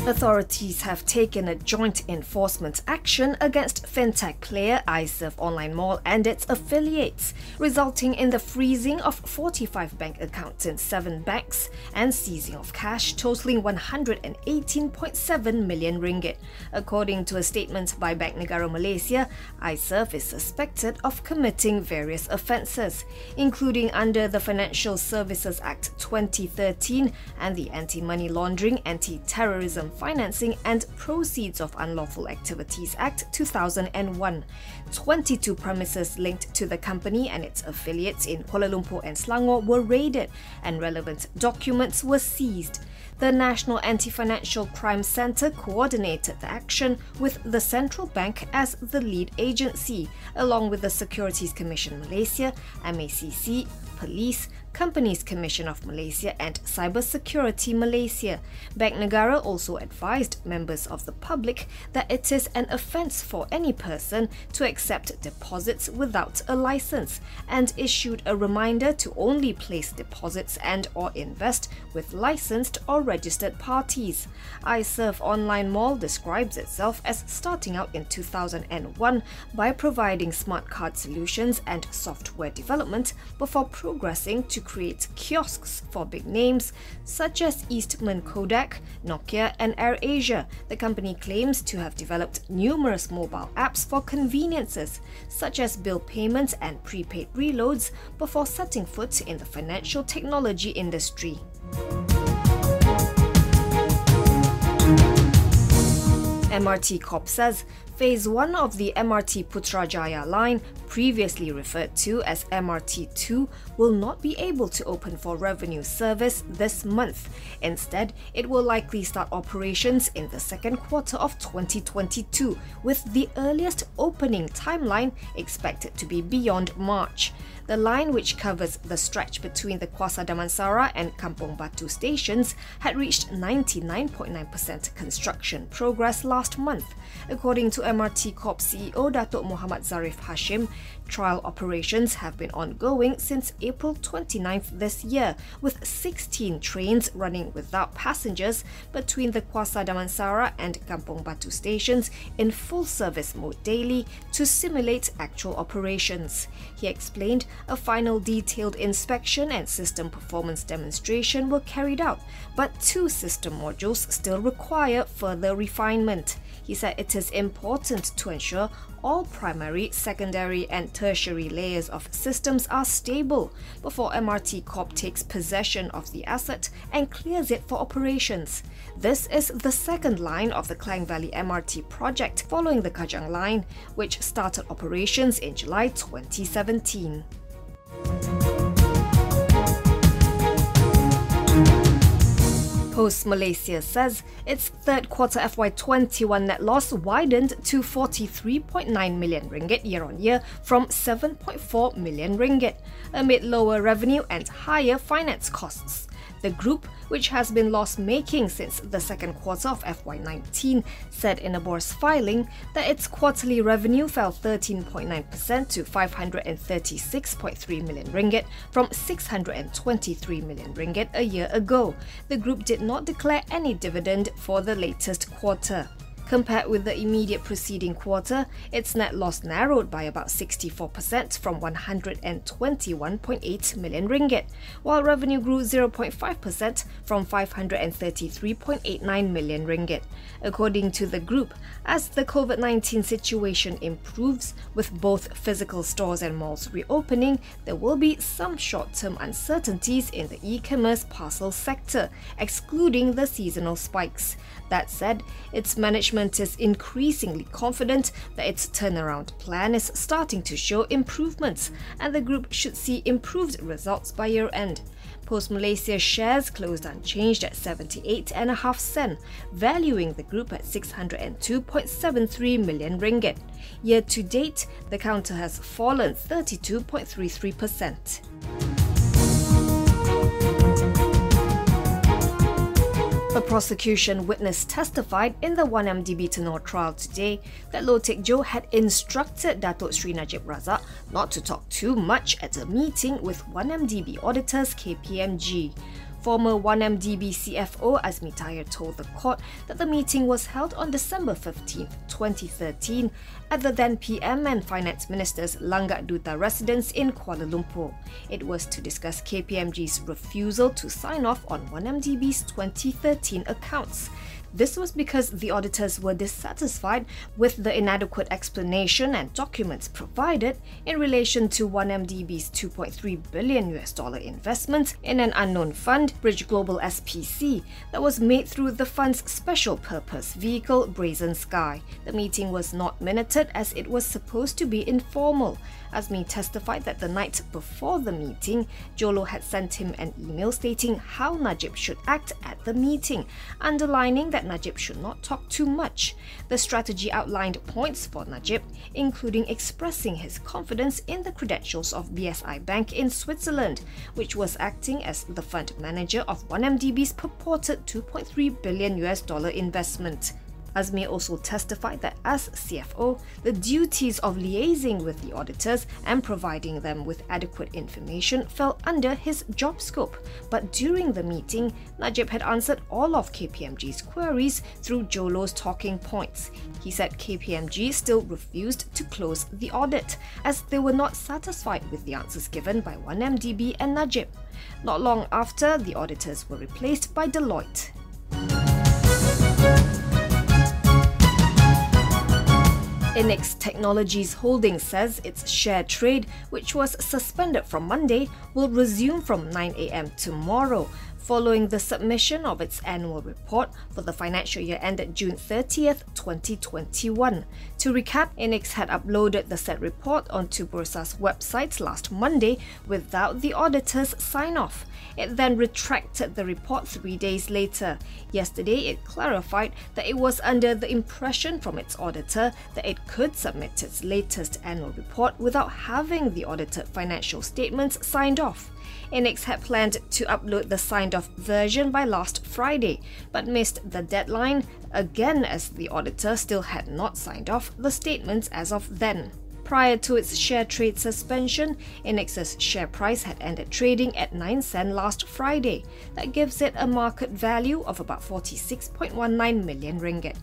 Authorities have taken a joint enforcement action against fintech player INUX'S online mall and its affiliates, resulting in the freezing of 45 bank accounts in 7 banks and seizing of cash totaling 118.7 million ringgit. According to a statement by Bank Negara Malaysia, INUX'S is suspected of committing various offences, including under the Financial Services Act 2013 and the Anti-Money Laundering, Anti-Terrorism Financing and Proceeds of Unlawful Activities Act 2001. 22 premises linked to the company and its affiliates in Kuala Lumpur and Selangor were raided and relevant documents were seized. The National Anti-Financial Crime Centre coordinated the action with the Central Bank as the lead agency, along with the Securities Commission Malaysia, MACC, Police, Companies Commission of Malaysia and Cyber Security Malaysia. Bank Negara also advised members of the public that it is an offence for any person to accept deposits without a licence and issued a reminder to only place deposits and/or invest with licensed or registered parties. INUX'S online mall describes itself as starting out in 2001 by providing smart card solutions and software development before progressing to create kiosks for big names such as Eastman Kodak, Nokia and AirAsia. The company claims to have developed numerous mobile apps for conveniences such as bill payments and prepaid reloads before setting foot in the financial technology industry. MRT Corp says Phase 1 of the MRT Putrajaya Line, previously referred to as MRT 2, will not be able to open for revenue service this month. Instead, it will likely start operations in the second quarter of 2022, with the earliest opening timeline expected to be beyond March. The line, which covers the stretch between the Kuasa Damansara and Kampong Batu stations, had reached 99.9% construction progress last month. According to MRT Corp CEO Datuk Muhammad Zarif Hashim, trial operations have been ongoing since April 29th this year, with 16 trains running without passengers between the Kuasa Damansara and Kampong Batu stations in full service mode daily to simulate actual operations. He explained a final detailed inspection and system performance demonstration were carried out, but 2 system modules still require further refinement. He said it is important to ensure all primary, secondary and tertiary layers of systems are stable before MRT Corp takes possession of the asset and clears it for operations. This is the second line of the Klang Valley MRT project following the Kajang line, which started operations in July 2017. Post Malaysia says its third quarter FY21 net loss widened to 43.9 million ringgit year-on-year from 7.4 million ringgit, amid lower revenue and higher finance costs. The group, which has been loss-making since the second quarter of FY19, said in a bourse filing that its quarterly revenue fell 13.9% to 536.3 million ringgit from 623 million ringgit a year ago. The group did not declare any dividend for the latest quarter. Compared with the immediate preceding quarter, its net loss narrowed by about 64% from 121.8 million ringgit, while revenue grew 0.5% from 533.89 million ringgit. According to the group, as the COVID-19 situation improves, with both physical stores and malls reopening, there will be some short-term uncertainties in the e-commerce parcel sector, excluding the seasonal spikes. That said, its management is increasingly confident that its turnaround plan is starting to show improvements, and the group should see improved results by year-end. Post Malaysia shares closed unchanged at 78.5 sen, valuing the group at 602.73 million ringgit. Year to date, the counter has fallen 32.33%. A prosecution witness testified in the 1MDB Tenor trial today that Loh Teck Jo had instructed Datuk Sri NAJIB Razak not to talk too much at a meeting with 1MDB auditors KPMG. Former 1MDB CFO Azmi Tahir told the court that the meeting was held on December 15, 2013 at the then PM and Finance Minister's Langat Duta residence in Kuala Lumpur. It was to discuss KPMG's refusal to sign off on 1MDB's 2013 accounts. This was because the auditors were dissatisfied with the inadequate explanation and documents provided in relation to 1MDB's $2.3 billion investment in an unknown fund, Bridge Global SPC, that was made through the fund's special purpose vehicle, Brazen Sky. The meeting was not minuted as it was supposed to be informal. Azmi testified that the night before the meeting, Jolo had sent him an email stating how NAJIB should act at the meeting, underlining that NAJIB should not talk too much. The strategy outlined points for NAJIB, including expressing his confidence in the credentials of BSI Bank in Switzerland, which was acting as the fund manager of 1MDB's purported $2.3 billion investment. Azmi also testified that as CFO, the duties of liaising with the auditors and providing them with adequate information fell under his job scope. But during the meeting, NAJIB had answered all of KPMG's queries through Jolo's talking points. He said KPMG still refused to close the audit, as they were not satisfied with the answers given by 1MDB and NAJIB. Not long after, the auditors were replaced by Deloitte. INUX'S Technologies Holdings says its share trade, which was suspended from Monday, will resume from 9 a.m. tomorrow, following the submission of its annual report for the financial year ended June 30th, 2021. To recap, INUX had uploaded the said report onto Bursa's website last Monday without the auditor's sign-off. It then retracted the report 3 days later. Yesterday, it clarified that it was under the impression from its auditor that it could submit its latest annual report without having the audited financial statements signed off. INUX had planned to upload the signed-off version by last Friday, but missed the deadline again as the auditor still had not signed off the statements as of then. Prior to its share trade suspension, INUX'S share price had ended trading at 9 cents last Friday. That gives it a market value of about 46.19 million ringgit.